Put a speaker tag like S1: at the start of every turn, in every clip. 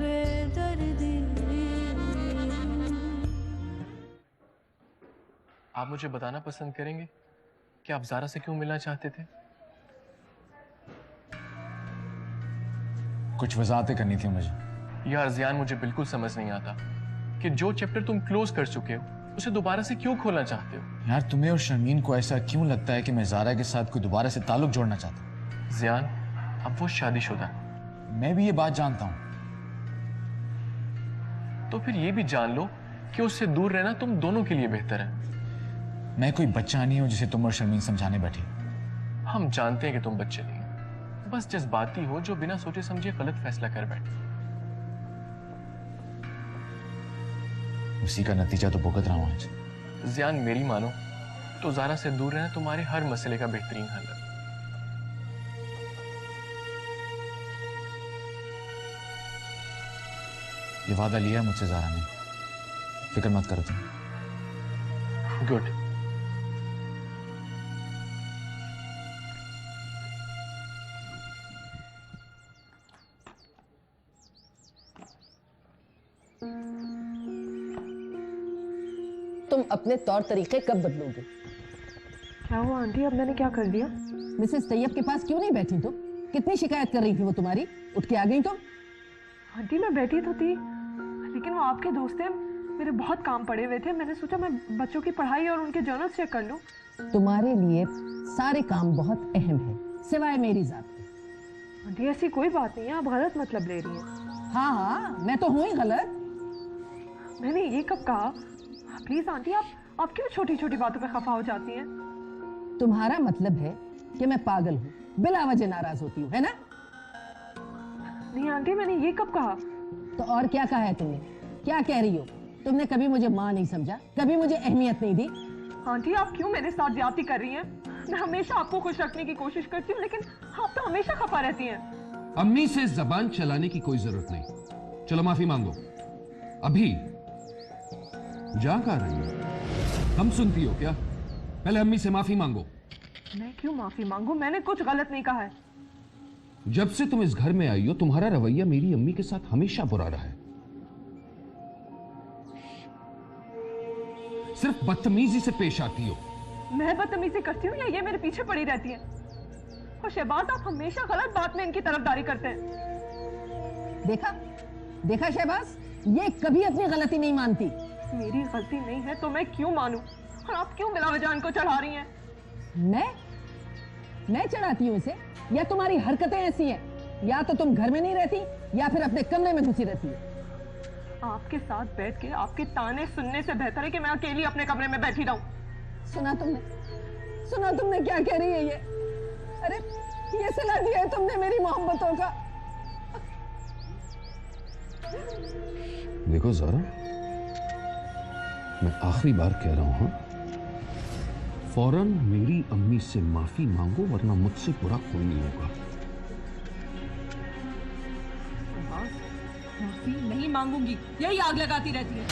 S1: बेदर्दी।
S2: आप मुझे बताना पसंद करेंगे कि आप ज़ारा से क्यों मिलना चाहते थे?
S3: कुछ वजाहतें करनी थी मुझे।
S2: यार ज़ियान, मुझे बिल्कुल समझ नहीं आता कि जो चैप्टर तुम क्लोज कर चुके हो उसे दोबारा से क्यों खोलना चाहते हो?
S3: यार तुम्हें और शर्मीन को ऐसा क्यों लगता है कि मैं ज़ारा के साथ कोई दोबारा से ताल्लुक जोड़ना चाहता हूँ?
S2: ज़ियान, अब वो शादीशुदा है।
S3: मैं भी ये बात जानता हूँ।
S2: तो फिर ये भी जान लो कि उससे दूर रहना तुम दोनों के लिए बेहतर है।
S3: मैं कोई बच्चा नहीं हूँ जिसे तुम और शर्मीन समझाने बैठी।
S2: हम जानते हैं कि तुम बच्चे नहीं हो, बस जज्बाती हो जो बिना सोचे समझे गलत फैसला कर बैठे।
S3: उसी का नतीजा तो भुगत रहा हूँ आज।
S2: ज़ियान, मेरी मानो तो ज़ारा से दूर रहना तुम्हारे हर मसले का बेहतरीन हल है।
S3: ये वादा लिया है मुझसे ज़ारा ने, फिक्र मत करो तुम।
S2: गुड।
S4: तुम अपने तौर तरीके कब बदलोगे?
S5: क्या हुआ आंटी, अब मैंने क्या कर दिया?
S4: मिसेस तैयब के पास क्यों नहीं बैठी तुम? कितनी शिकायत कर रही थी वो तुम्हारी, उठ के आ गई तुम।
S5: आंटी मैं बैठी तो थी, लेकिन वो आपके दोस्त हैं, मेरे बहुत काम पड़े हुए थे। मैंने सोचा मैं बच्चों की पढ़ाई और उनके जर्नल्स चेक कर लूं।
S4: तुम्हारे लिए सारे काम बहुत अहम है, सिवाय मेरी जात के।
S5: आंटी ऐसी कोई बात नहीं है, आप गलत मतलब ले रही हैं।
S4: हाँ हाँ, मैं तो हूँ ही गलत।
S5: मैंने ये कब कहा? प्लीज आंटी, आप क्यों छोटी छोटी बातों पे खफा हो जाती हैं?
S4: तुम्हारा मतलब है कि मैं पागल हूँ, बिला वजह नाराज होती हूँ, है ना?
S5: नहीं आंटी, मैंने ये कब कहा?
S4: तो और क्या कहा है तुमने? क्या कह रही हो? तुमने कभी मुझे माँ नहीं समझा, कभी मुझे अहमियत नहीं दी।
S5: आंटी आप क्यों मेरे साथ ज्यादती कर रही हैं? मैं हमेशा आपको खुश रखने की कोशिश करती हूँ, लेकिन आप तो हमेशा खफा रहती हैं।
S6: अम्मी से जबान चलाने की कोई जरूरत नहीं। चलो माफी मांगो अभी। जा कहाँ रही हो? हम सुनती हो क्या? पहले अम्मी से माफी मांगो।
S5: मैं क्यों माफी मांगू? मैंने कुछ गलत नहीं कहा है।
S6: जब से तुम इस घर में आई हो तुम्हारा रवैया मेरी अम्मी के साथ हमेशा बुरा रहा है। सिर्फ बदतमीजी से पेश आती हो।
S5: मैं बदतमीजी करती हूँ या ये मेरे पीछे पड़ी रहती है? और शहबाज, आप हमेशा गलत बात में इनकी तरफदारी करते हैं।
S4: देखा देखा शहबाज, ये कभी अपनी गलती नहीं मानती।
S5: मेरी गलती नहीं है तो मैं क्यों मानूं? और आप क्यों बिला वजह इनको चढ़ा रही हैं?
S4: मैं चढ़ाती हूँ इसे, या तुम्हारी हरकतें ऐसी हैं? या तो तुम घर में नहीं रहती या फिर अपने कमरे में घुसी रहती है।
S5: आपके साथ बैठ के आपके ताने सुनने से बेहतर है कि मैं अकेली अपने कमरे में बैठी रहूं।
S4: सुना तुमने क्या कह रही है ये? अरे ये सिला दिया है तुमने मेरी मोहब्बतों का।
S6: देखो ज़ारा, मैं आखिरी बार कह रहा हूं, फौरन मेरी अम्मी से माफी मांगो वरना मुझसे बुरा कोई नहीं होगा।
S7: माफी नहीं मांगूंगी, यही आग लगाती रहती है।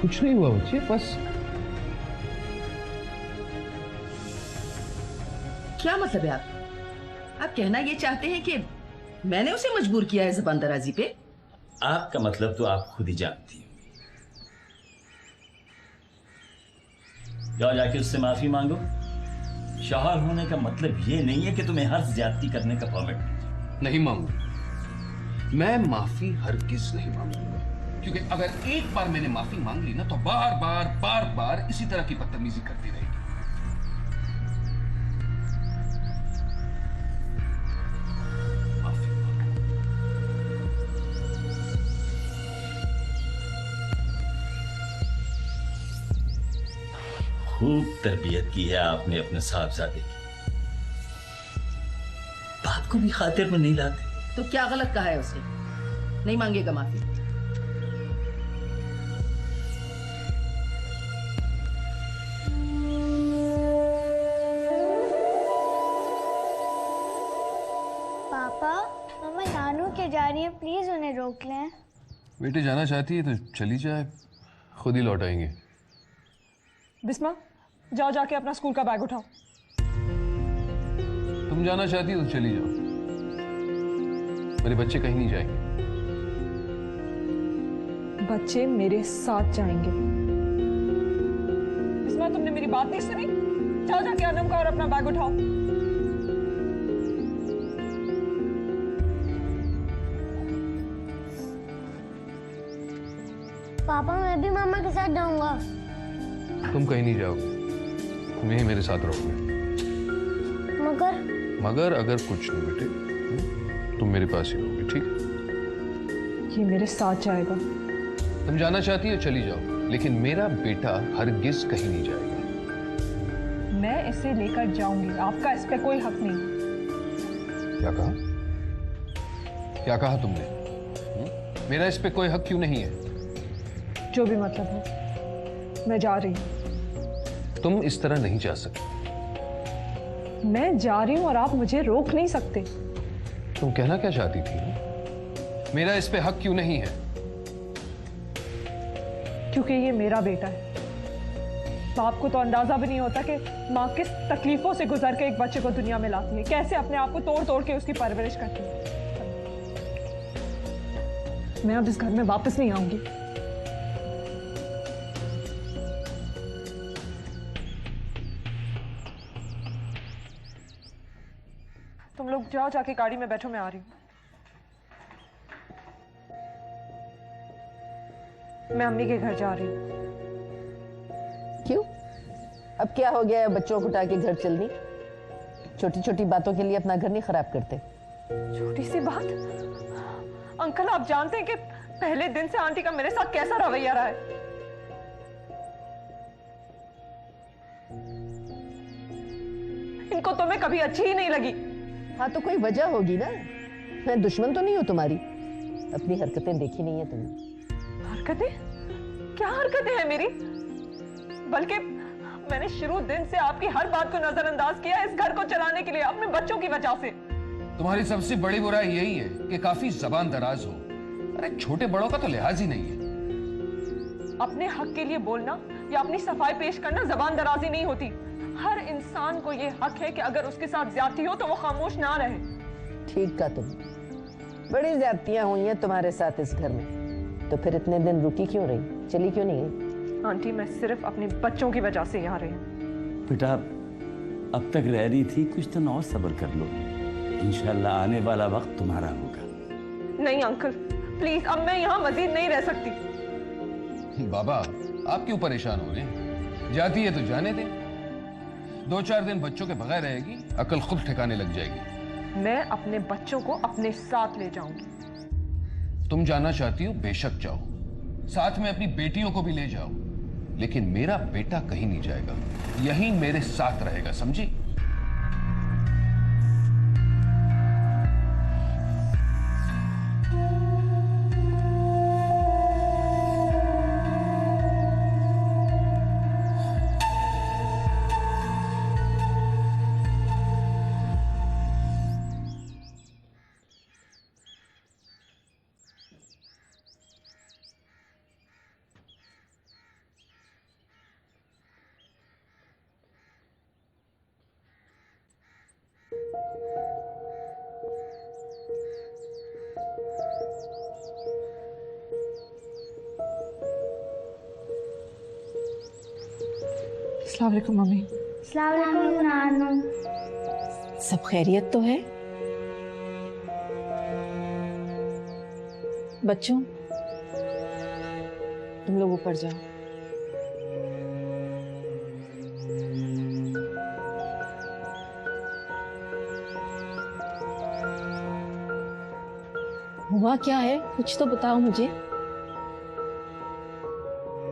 S6: कुछ नहीं हुआ बच्चे, बस।
S8: क्या मतलब है आप कहना ये चाहते हैं कि मैंने उसे मजबूर किया है ज़बान दराजी पे?
S9: आपका मतलब तो आप खुद ही जानती हो। जाओ जाके उससे माफी मांगो। शौहर होने का मतलब ये नहीं है कि तुम्हें हर ज्यादती करने का परमिट मिले।
S6: नहीं मांगूंगा, मैं माफी हरगिज नहीं मांगूंगा, क्योंकि अगर एक बार मैंने माफी मांग ली ना तो बार बार इसी तरह की बदतमीजी करती रहेगी। माफी मांगो।
S9: खूब तरबियत की है आपने अपने साहबजादे की। बात को भी खातिर में नहीं लाते।
S8: तो क्या गलत कहा है उसने? नहीं मांगेगा माफी।
S1: पापा, मम्मा नानू के जा रही है, प्लीज उन्हें रोक लें।
S6: बेटे जाना चाहती है तो चली जाए, खुद ही लौट आएंगे।
S5: बिस्मा, जाओ जाके अपना स्कूल का बैग उठाओ।
S6: तुम जाना चाहती हो तो चली जाओ, मेरे बच्चे कहीं नहीं जाएंगे।
S5: बच्चे मेरे साथ जाएंगे। बिस्मा, तुमने मेरी बात नहीं सुनी? जाओ जाके अनम का और अपना बैग उठाओ।
S1: पापा, मैं भी मामा के साथ जाऊंगा।
S6: तुम कहीं नहीं जाओगे, तुम यही मेरे साथ रहोगे। मगर अगर कुछ नहीं बेटे, तुम मेरे पास ही रहोगे, ठीक?
S5: ये मेरे साथ जाएगा।
S6: तुम जाना चाहती हो चली जाओ, लेकिन मेरा बेटा हरगिज कहीं नहीं जाएगा।
S5: मैं इसे लेकर जाऊंगी, आपका इस पे कोई हक नहीं।
S6: क्या कहा? क्या कहा तुमने? मेरा इस पे कोई हक क्यों नहीं है?
S5: जो भी मतलब हो, मैं जा रही हूँ।
S6: तुम इस तरह नहीं जा सकते।
S5: मैं जा रही हूँ और आप मुझे रोक नहीं सकते।
S6: तुम कहना क्या चाहती थी? मेरा इस पे हक क्यों नहीं है?
S5: क्योंकि ये मेरा बेटा है। बाप को तो अंदाजा भी नहीं होता कि माँ किस तकलीफों से गुजर के एक बच्चे को दुनिया में लाती है, कैसे अपने आप को तोड़ तोड़ के उसकी परवरिश करती है। मैं अब इस घर में वापस नहीं आऊंगी। तुम लोग जाओ, जाके गाड़ी में बैठो, मैं आ रही हूँ। मैं अम्मी के घर जा रही हूँ।
S4: क्यों? अब क्या हो गया है बच्चों को उठा के घर चलनी? छोटी छोटी बातों के लिए अपना घर नहीं खराब करते।
S5: छोटी सी बात? अंकल, आप जानते हैं कि पहले दिन से आंटी का मेरे साथ कैसा रवैया रहा है। इनको तो मैं कभी अच्छी ही नहीं लगी।
S4: हाँ तो कोई वजह होगी ना, मैं दुश्मन तो नहीं हूँ तुम्हारी। अपनी हरकतें देखी नहीं है तुमने।
S5: हरकतें? क्या हरकतें हैं मेरी? बल्कि मैंने शुरू दिन से आपकी हर बात को नजरअंदाज किया इस घर को चलाने के लिए, अपने बच्चों की वजह से।
S6: तुम्हारी सबसे बड़ी बुराई यही है कि काफी जबान दराज हो। अरे छोटे बड़ों का तो लिहाज ही नहीं है।
S5: अपने हक के लिए बोलना या अपनी सफाई पेश करना जबान दराजी नहीं होती। हर इंसान को ये हक है कि अगर उसके साथ ज्यादती हो तो वो खामोश ना रहे।
S4: ठीक कहा तुम, बड़ी ज्यादतियां हुई हैं तुम्हारे साथ इस घर में। तो फिर इतने दिन रुकी क्यों रही, चली क्यों नहीं गई?
S5: आंटी, मैं सिर्फ अपने बच्चों की वजह से यहाँ रही हूँ।
S9: बेटा अब तक रह रही थी, कुछ दिन और सब्र कर लो, इंशाल्लाह आने वाला वक्त तुम्हारा होगा।
S5: नहीं अंकल, प्लीज, अब मैं यहाँ मजीद नहीं रह सकती।
S6: बाबा आप क्यों परेशान हो रहे हैं? जाती है तो जाने दें। 2-4 दिन बच्चों के बगैर रहेगी, अकल खुद ठिकाने लग जाएगी।
S5: मैं अपने बच्चों को अपने साथ ले जाऊंगी।
S6: तुम जाना चाहती हो, बेशक जाओ, साथ में अपनी बेटियों को भी ले जाओ, लेकिन मेरा बेटा कहीं नहीं जाएगा, यहीं मेरे साथ रहेगा, समझी?
S5: अस्सलाम वालेकुम मम्मी।
S1: अस्सलाम वालेकुम नानू।
S8: सब खैरियत तो है? बच्चों तुम लोग ऊपर जाओ। हुआ क्या है, कुछ तो बताओ मुझे।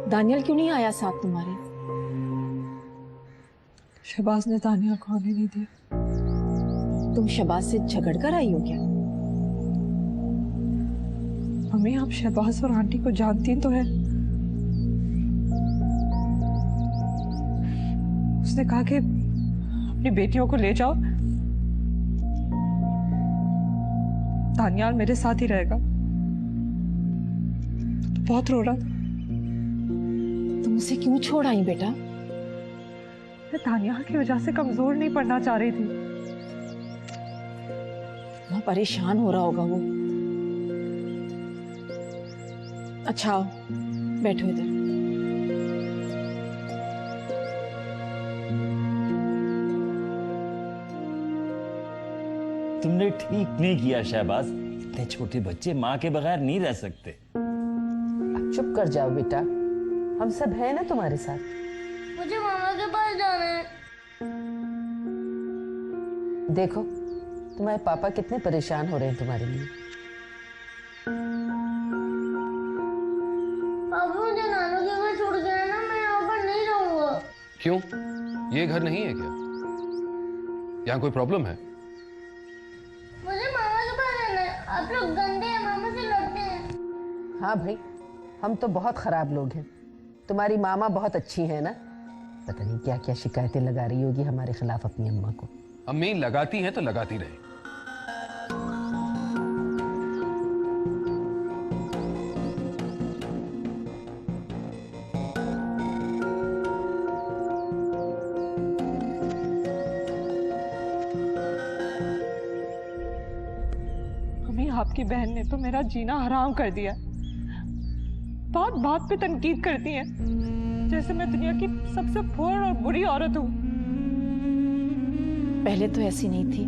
S8: दानियल क्यों नहीं आया साथ तुम्हारे?
S5: शहबाज ने दानिया को आने नहीं दिया।
S8: तुम शबाज से झगड़ कर आई हो क्या?
S5: मम्मी आप शहबाज और आंटी को जानती तो है। उसने कहा कि अपनी बेटियों को ले जाओ, दानियाल मेरे साथ ही रहेगा। तो बहुत रो रहा था।
S4: तुम उसे क्यों छोड़ आई बेटा?
S5: मैं दानियाल की वजह से कमजोर नहीं पड़ना चाह रही थी।
S4: बहुत परेशान हो रहा होगा वो। अच्छा आओ, बैठो इधर।
S9: तुमने ठीक नहीं किया शहबाज, इतने छोटे बच्चे माँ के बगैर नहीं रह सकते।
S4: अब चुप कर जाओ बेटा, हम सब हैं ना तुम्हारे साथ।
S1: मुझे मामा के पास जाना है।
S4: देखो तुम्हारे पापा कितने परेशान हो रहे हैं तुम्हारे लिए।
S1: पापा मुझे नानू के घर छोड़ के आना, मैं यहाँ पर नहीं रहूंगा।
S6: क्यों? ये घर नहीं है क्या? यहाँ कोई प्रॉब्लम है?
S1: मुझे मामा के पास रहना है। आप लोग गंदे हैं, मामा से लड़ते हैं।
S4: हाँ भाई, हम तो बहुत खराब लोग हैं। तुम्हारी मामा बहुत अच्छी है ना, पता नहीं क्या क्या शिकायतें लगा रही होगी हमारे खिलाफ अपनी अम्मा को।
S6: अम्मी लगाती हैं तो लगाती रहे।
S5: मम्मी आपकी बहन ने तो मेरा जीना हराम कर दिया। बात बात पे तनकीद करती है जैसे मैं दुनिया की सबसे फौर और बुरी औरत हूँ।
S4: पहले तो ऐसी नहीं थी,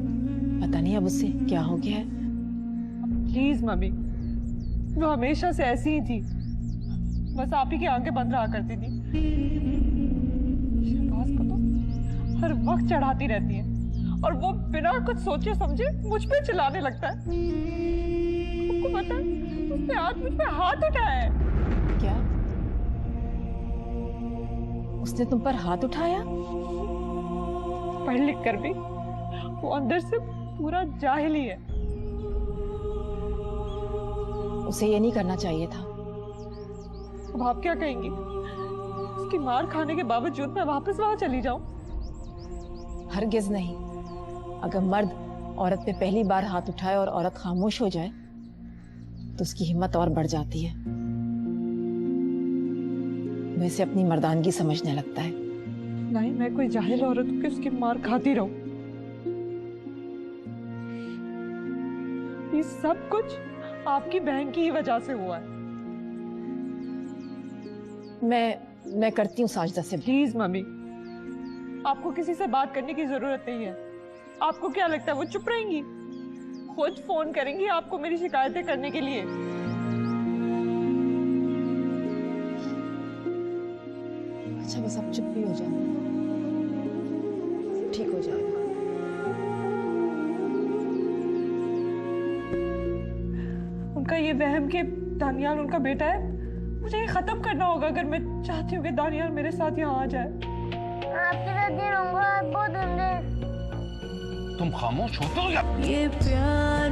S4: पता नहीं अब उससे क्या हो गया है।
S5: प्लीज मम्मी, वो हमेशा से ऐसी ही थी, बस आप ही की आंखें बंद रहा करती थी। शहबाज को तो हर वक्त चढ़ाती रहती है और वो बिना कुछ सोचे समझे मुझ पे चिल्लाने लगता है। आपको पता है उसने आज मुझ पे हाथ उठाया है।
S4: क्या? उसने तुम पर हाथ उठाया?
S5: पढ़ लिख कर भी वो अंदर से पूरा जाहिल ही है।
S4: उसे ये नहीं करना चाहिए था।
S5: अब आप क्या कहेंगी? उसकी मार खाने के बावजूद मैं वापस वहां चली जाऊं?
S4: हरगिज नहीं। अगर मर्द औरत पे पहली बार हाथ उठाए और औरत खामोश हो जाए तो उसकी हिम्मत और बढ़ जाती है। वैसे अपनी मर्दानगी समझने लगता है।
S5: नहीं, मैं कोई जाहिल औरत हूं कि उसकी मार खाती रहूं। ये सब कुछ आपकी बहन की ही वजह से हुआ है।
S4: मैं करती हूँ साजिदा से।
S5: प्लीज मम्मी, आपको किसी से बात करने की जरूरत नहीं है। आपको क्या लगता है वो चुप रहेंगी? खुद फोन करेंगी आपको मेरी शिकायतें करने के लिए।
S4: अच्छा बस अब चुप भी हो जाओ, ठीक हो जाएगा।
S5: उनका ये वहम कि दानियाल उनका बेटा है, मुझे ये खत्म करना होगा अगर मैं चाहती हूँ कि दानियाल मेरे साथ यहाँ आ जाए।
S1: आपके साथ नहीं रहूंगा, आप बहुत गंदे हैं।
S6: तुम खामोश हो तो या
S1: ये प्यार